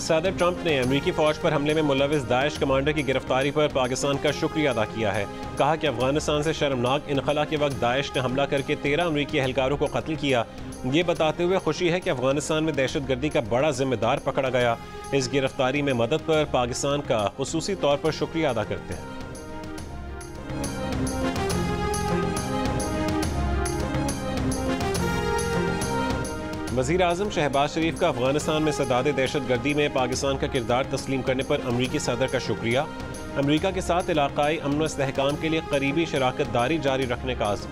सदर ट्रंप ने अमरीकी फौज पर हमले में मुलविस दाइश कमांडर की गिरफ्तारी पर पाकिस्तान का शुक्रिया अदा किया है। कहा कि अफगानिस्तान से शर्मनाक इनखला के वक्त दाइश ने हमला करके 13 अमरीकी एहलकारों को कत्ल किया। ये बताते हुए खुशी है कि अफगानिस्तान में दहशतगर्दी का बड़ा जिम्मेदार पकड़ा गया। इस गिरफ्तारी में मदद पर पाकिस्तान का खुसूसी तौर पर शुक्रिया अदा करते हैं। वज़ीर आज़म शहबाज शरीफ का अफगानिस्तान में सदाद दहशतगर्दी में पाकिस्तान का किरदार तस्लीम करने पर अमरीकी सदर का शुक्रिया। अमरीका के साथ इलाकाई अमन व इस्तेहकाम के लिए करीबी शराकत दारी जारी रखने का आज़म।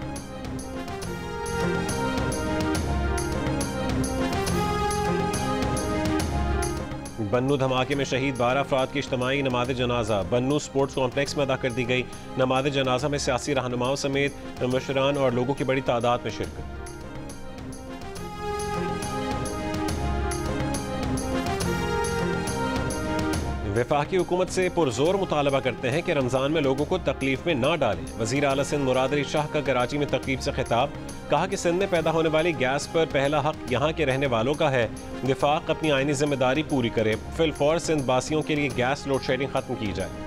बन्नू धमाके में शहीद 12 अफराद की इज्तिमाई नमाज जनाजा बन्नू स्पोर्ट्स कॉम्प्लेक्स में अदा कर दी गई। नमाज जनाजा में सियासी रहनुमाओं समेत मुशरान और लोगों की बड़ी तादाद में शिरकत। वफाकी हुकूमत से पुरजोर मुतालबा करते हैं कि रमज़ान में लोगों को तकलीफ में ना डालें। वज़ीर आला सिंध मुराद अली शाह का कराची में तकरीब से खिताब। कहा कि सिंध में पैदा होने वाली गैस पर पहला हक यहाँ के रहने वालों का है। वफाक अपनी आइनी जिम्मेदारी पूरी करे। फिलफौर सिंध वासियों के लिए गैस लोड शेडिंग खत्म की जाए।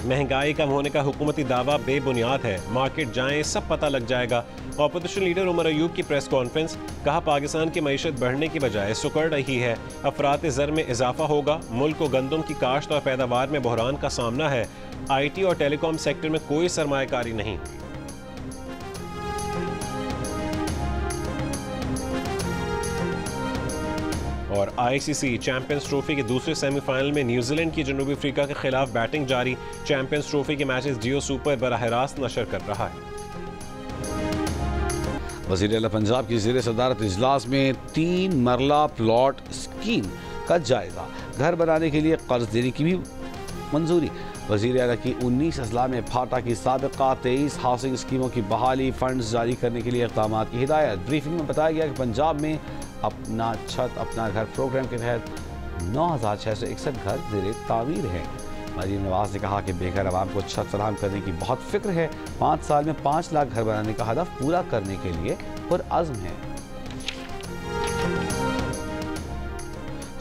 महंगाई कम होने का हुकूमती दावा बेबुनियाद है। मार्केट जाएं सब पता लग जाएगा। ऑपोजिशन लीडर उमर अयूब की प्रेस कॉन्फ्रेंस। कहा पाकिस्तान की मईशत बढ़ने की बजाय सुकड़ रही है। अफरात ज़र में इजाफा होगा। मुल्क को गंदम की काश्त और पैदावार में बहरान का सामना है। IT और टेलीकॉम सेक्टर में कोई सरमायाकारी नहीं। और ICC चैंपियंस ट्रॉफी के दूसरे सेमीफाइनल में न्यूजीलैंड की जनूबी अफ्रीका के खिलाफ बैटिंग जारी। चैंपियंस ट्रॉफी के मैचेस जियो सुपर बराह रास्त नशर कर रहा है। वज़ीर आला पंजाब की ज़ेर सदारत इजलास में 3 मरला प्लॉट स्कीम का जायजा। घर बनाने के लिए कर्ज देने की भी मंजूरी। वज़ीर आला की 19 अजला में फाटा की साबिका 23 हाउसिंग स्कीमों की बहाली फंड्स जारी करने के लिए इक़दामात की हिदायत। ब्रीफिंग में बताया गया कि पंजाब में अपना छत अपना घर प्रोग्राम के तहत 9,661 घर ज़ेर तामीर हैं। मरीम नवाज ने कहा कि बेघर आवाम को छत फराहम करने की बहुत फिक्र है। 5 साल में 5 लाख घर बनाने का हदफ पूरा करने के लिए पुरअज़्म है।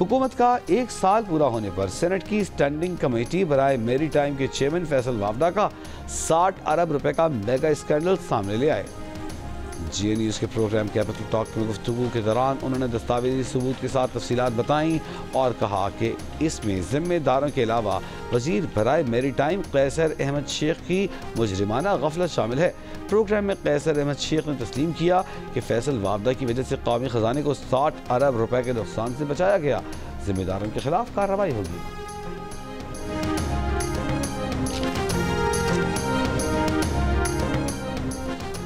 हुकूमत का 1 साल पूरा होने पर सेनेट की स्टैंडिंग कमेटी बराए मेरी टाइम के चेयरमैन फैसल वावदा का 60 अरब रुपए का मेगा स्कैंडल सामने ले आए। GA न्यूज़ के प्रोग्राम कैपिटल टॉक में गुफ्तगू के दौरान उन्होंने दस्तावेजी सबूत के साथ तफसीलात बताईं और कहा कि इसमें जिम्मेदारों के अलावा वज़ीर बराए मेरी टाइम कैसर अहमद शेख की मुजरिमाना गफलत शामिल है। प्रोग्राम में कैसर अहमद शेख ने तस्लीम किया कि फैसल वावदा की वजह से कौमी खजाने को 60 अरब रुपए के नुकसान से बचाया गया। जिम्मेदारों के खिलाफ कार्रवाई होगी।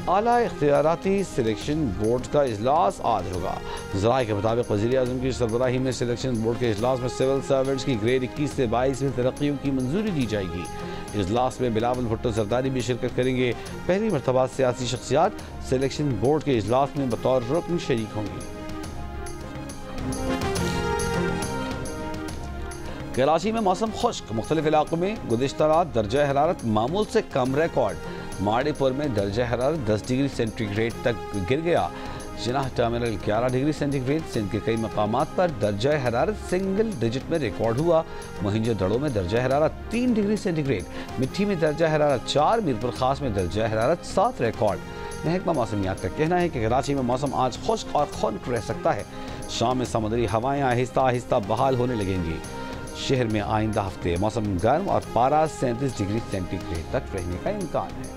आला इख्तियाराती सिलेक्शन बोर्ड का इजलास आज होगा। ज़राए के मुताबिक वज़ीर आज़म की सरबराही में सिलेक्शन बोर्ड के इजलास में सिविल सर्वेंट्स की ग्रेड 21 से 22 में तरक्कियों की मंजूरी दी जाएगी। इजलास में बिलावल भुट्टो जरदारी भी शिरकत करेंगे। पहली मरतबा सियासी शख्सियात सिलेक्शन बोर्ड के इजलास में बतौर रुकन शरीक होंगी। कराची में मौसम खुश्क। मुख्तलिफ इलाकों में गुज़िश्ता रात दर्जा हरारत मामूल से कम रिकॉर्ड। माड़ीपुर में दर्जा हरारत 10 डिग्री सेंटीग्रेड तक गिर गया। Jinnah terminal 11 degree centigrade. Sindh के कई मकामात पर दर्जा हरारत सिंगल डिजिट में रिकॉर्ड हुआ। मोहिंजो दड़ो में दर्जा हरारत 3 डिग्री सेंटीग्रेड। मिट्टी में दर्जा हरारत 4। मीरपुर खास में दर्जा हरारत 7 रिकॉर्ड। महकमा मौसमियात का कहना है कि कराची में मौसम आज खुश्क और खुनक रह सकता है। शाम में समुद्री हवाएं आहिस्ता आहिस्ता बहाल होने लगेंगी। शहर में आइंदा हफ्ते मौसम गर्म और पारा 37 डिग्री सेंटीग्रेड तक रहने का इम्कान है।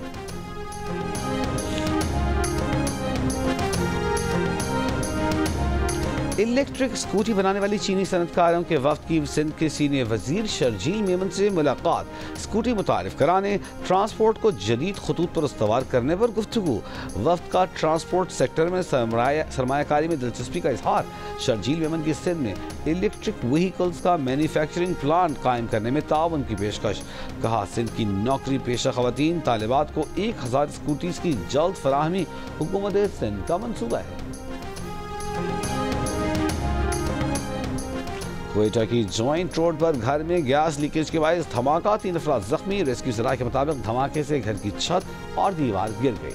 इलेक्ट्रिक स्कूटी बनाने वाली चीनी सनतकारों के वफ्द की सिंध के सीनियर वजीर शर्जील मेमन से मुलाकात। स्कूटी मुतारिफ कराने, ट्रांसपोर्ट को जदीद खतूत पर इस्तवार करने पर गुफ्तगू। वफ्द का ट्रांसपोर्ट सेक्टर में सरमायाकारी में दिलचस्पी का इजहार। शर्जील मेमन की सिंध में इलेक्ट्रिक व्हीकल्स का मैन्युफैक्चरिंग प्लांट कायम करने में ताउन की पेशकश। कहा सिंध की नौकरी पेशा खवातीन तालिबात को 1000 स्कूटीज की जल्द फराहमी हुकूमत सिंध का मंसूबा है। क्वेटा की जॉइंट रोड पर घर में गैस लीकेज के बायस धमाका, 3 अफराद जख्मी। रेस्क्यू सराय के मुताबिक धमाके से घर की छत और दीवार गिर गई।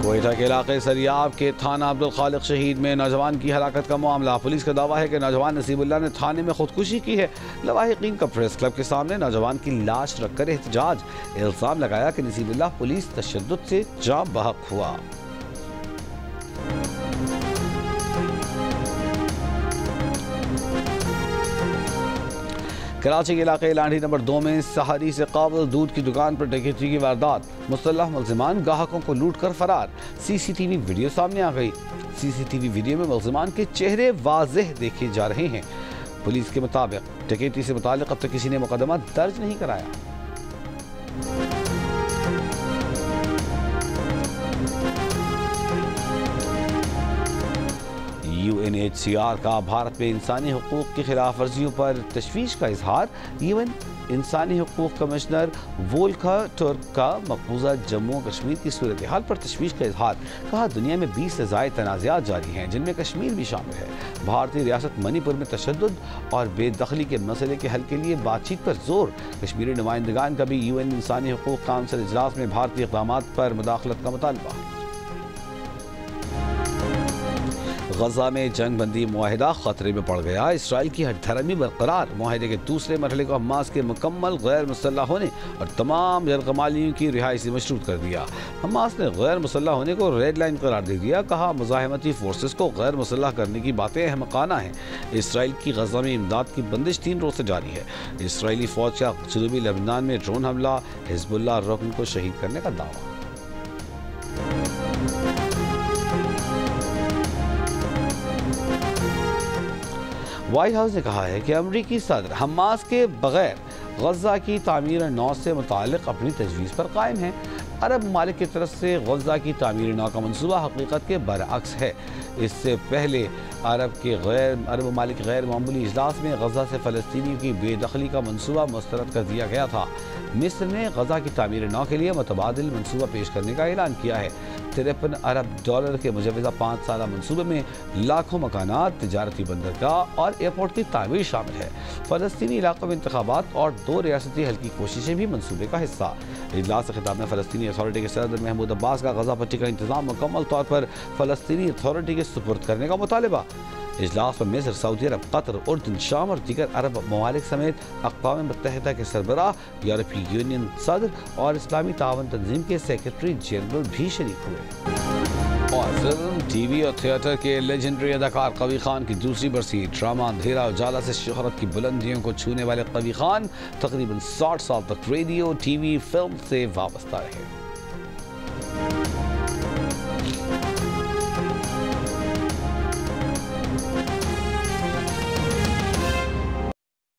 कोयटा के इलाके सरियाब के थाना अब्दुल खालिक शहीद में नौजवान की हलाकत का मामला। पुलिस का दावा है कि नौजवान नसीबुल्लाह ने थाने में खुदकुशी की है। लवाहिकीन का प्रेस क्लब के सामने नौजवान की लाश रखकर एहतजाज। इल्जाम लगाया कि नसीबुल्लाह पुलिस तशद्दुद से जाँ बहक हुआ। कराची के इलाके लाठी नंबर 2 में सहारी से काबिल दूध की दुकान पर डकैती की वारदात। मुसल्लह मुल्जिमान ग्राहकों को लूट कर फरार। सीसीटीवी वीडियो सामने आ गई। सीसीटीवी वीडियो में मुल्जिमान के चेहरे वाज़ेह देखे जा रहे हैं। पुलिस के मुताबिक डकैती से मुताल्लिक अब तक किसी ने मुकदमा दर्ज नहीं कराया। UNHCR का भारत में इंसानी हुकूक की खिलाफ वर्जियों पर तशवीश का इजहार। यूएन इंसानी हुकूक कमिश्नर वोल्कर टर्क का मकबूजा जम्मू कश्मीर की सूरत हाल पर तशवीश का इजहार। कहा दुनिया में 20 से ज़ायद तनाज़ात जारी हैं जिनमें कश्मीर भी शामिल है। भारतीय रियासत मणिपुर में तशद्दुद और बेदखली के मसले के हल के लिए बातचीत पर जोर। कश्मीरी नुमाइंदगान का भी UN इंसानी हुकूक काउंसिल इजलास में भारतीय इक़दामात पर मुदाखलत का मुतालबा। गजा में जंग बंदी मुआहिदा खतरे में पड़ गया। इसराइल की हठधर्मी बरकरार। मुआहिदे के दूसरे मरहले को हमास के मुकम्मल गैर मुसल्लह होने और तमाम यरगमालियों की रिहाई से मशरूत कर दिया। हमास ने गैर मुसल्लह होने को रेड लाइन करार दे दिया। कहा मुजाहिमती फोर्सेस को गैर मुसल्लह करने की बातें अहमकाना हैं। इसराइल की गजा में इमदाद की बंदिश 3 रोज से जारी है। इसराइली फौज का जनूबी लेबनान में ड्रोन हमला। हिजबुल्लाह रुकन को शहीद करने का दावा। व्हाइट हाउस ने कहा है कि अमरीकी सदर हमास के बगैर गजा की तामीर नौ से मुतालिक अपनी तजवीज़ पर कायम है। अरब ममालिक की तरफ से गजा की तामीर नौ का मनसूबा हकीकत के बरअक्स है। इससे पहले अरब ममालिक गैर मामूली इजलास में गजा से फ़लस्तीनियों की बेदखली का मनसूबा मुस्तरद कर दिया गया था। मिस्र ने गजा की तामीर नौ के लिए मुतबादिल मनसूबा पेश करने का ऐलान किया है। $53 अरब के मुजवज़ा 5 साला मनसूबे में लाखों मकानात, तिजारती बंदरगाह और एयरपोर्ट की तामीर शामिल है। फ़लस्तीनी इलाकों में इंतखाबात और 2 रियासती हल की कोशिशें भी मनसूबे का हिस्सा। इजलास से खिताब में फ़लस्तीनी अथॉरिटी के सदर महमूद अब्बास का गजा पट्टी का इंतजाम मुकम्मल तौर पर फ़लस्तीनी अथॉरिटी के सुपुर्द करने का मुतालबा। इजलास में मिस्र, सऊदी अरब, कतर, उर्दन, शाम और दीगर अरब ममालिक समेत अक़वाम मुत्तहिदा के सरबराह, यूरोपीय यूनियन सदर और इस्लामी तावन तंजीम के सेक्रेटरी जनरल भी शरीक हुए। और फिल्म, TV और थिएटर के लेजेंडरी अदाकार कवी खान की दूसरी बरसी। ड्रामा अंधेरा उजाला से शोहरत की बुलंदियों को छूने वाले कवी खान तकरीबन 60 साल तक रेडियो, TV, फिल्म से वाबस्ता रहे।